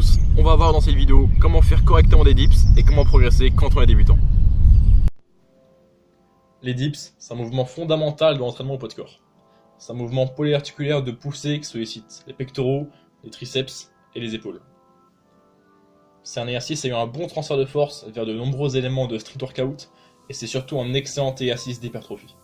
tous, on va voir dans cette vidéo comment faire correctement des dips et comment progresser quand on est débutant. Les dips, c'est un mouvement fondamental de l'entraînement au poids de corps. C'est un mouvement polyarticulaire de poussée qui sollicite les pectoraux, les triceps et les épaules. C'est un exercice ayant un bon transfert de force vers de nombreux éléments de street workout et c'est surtout un excellent exercice d'hypertrophie.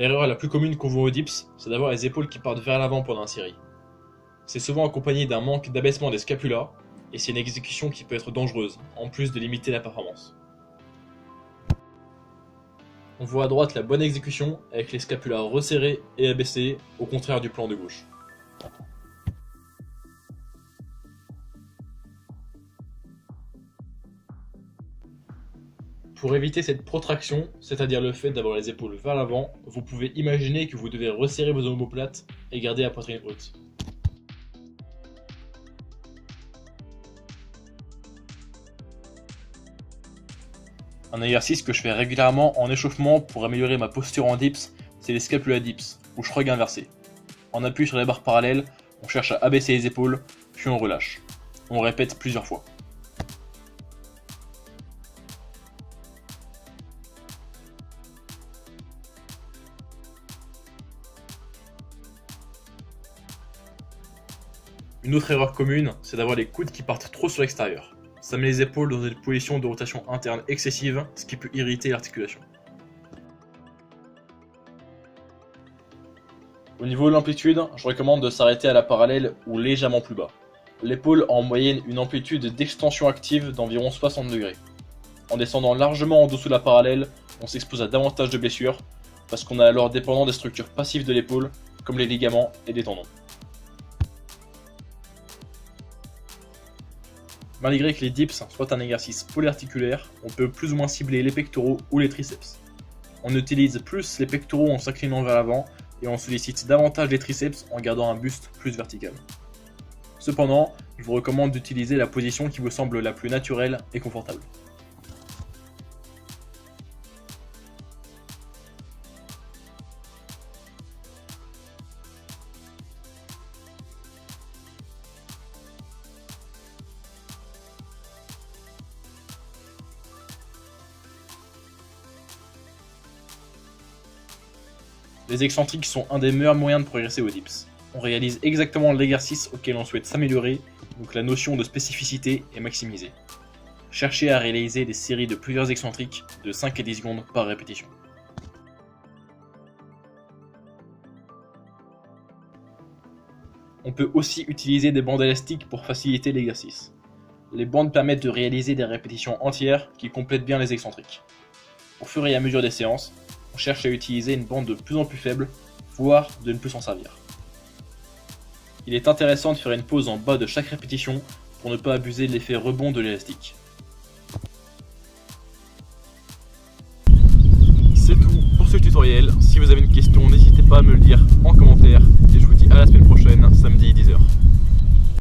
L'erreur la plus commune qu'on voit aux dips, c'est d'avoir les épaules qui partent vers l'avant pendant une série. C'est souvent accompagné d'un manque d'abaissement des scapulas, et c'est une exécution qui peut être dangereuse, en plus de limiter la performance. On voit à droite la bonne exécution, avec les scapulas resserrés et abaissés, au contraire du plan de gauche. Pour éviter cette protraction, c'est-à-dire le fait d'avoir les épaules vers l'avant, vous pouvez imaginer que vous devez resserrer vos omoplates et garder la poitrine haute. Un exercice que je fais régulièrement en échauffement pour améliorer ma posture en dips, c'est les scapula dips, ou shrug inversé. On appuie sur les barres parallèles, on cherche à abaisser les épaules, puis on relâche. On répète plusieurs fois. Une autre erreur commune, c'est d'avoir les coudes qui partent trop sur l'extérieur. Ça met les épaules dans une position de rotation interne excessive, ce qui peut irriter l'articulation. Au niveau de l'amplitude, je recommande de s'arrêter à la parallèle ou légèrement plus bas. L'épaule a en moyenne une amplitude d'extension active d'environ 60 degrés. En descendant largement en dessous de la parallèle, on s'expose à davantage de blessures, parce qu'on est alors dépendant des structures passives de l'épaule, comme les ligaments et les tendons. Malgré que les dips soient un exercice polyarticulaire, on peut plus ou moins cibler les pectoraux ou les triceps. On utilise plus les pectoraux en s'inclinant vers l'avant et on sollicite davantage les triceps en gardant un buste plus vertical. Cependant, je vous recommande d'utiliser la position qui vous semble la plus naturelle et confortable. Les excentriques sont un des meilleurs moyens de progresser aux dips. On réalise exactement l'exercice auquel on souhaite s'améliorer, donc la notion de spécificité est maximisée. Cherchez à réaliser des séries de plusieurs excentriques de 5 et 10 secondes par répétition. On peut aussi utiliser des bandes élastiques pour faciliter l'exercice. Les bandes permettent de réaliser des répétitions entières qui complètent bien les excentriques. Au fur et à mesure des séances, on cherche à utiliser une bande de plus en plus faible, voire de ne plus s'en servir. Il est intéressant de faire une pause en bas de chaque répétition pour ne pas abuser de l'effet rebond de l'élastique. C'est tout pour ce tutoriel. Si vous avez une question, n'hésitez pas à me le dire en commentaire et je vous dis à la semaine prochaine, samedi 10 h.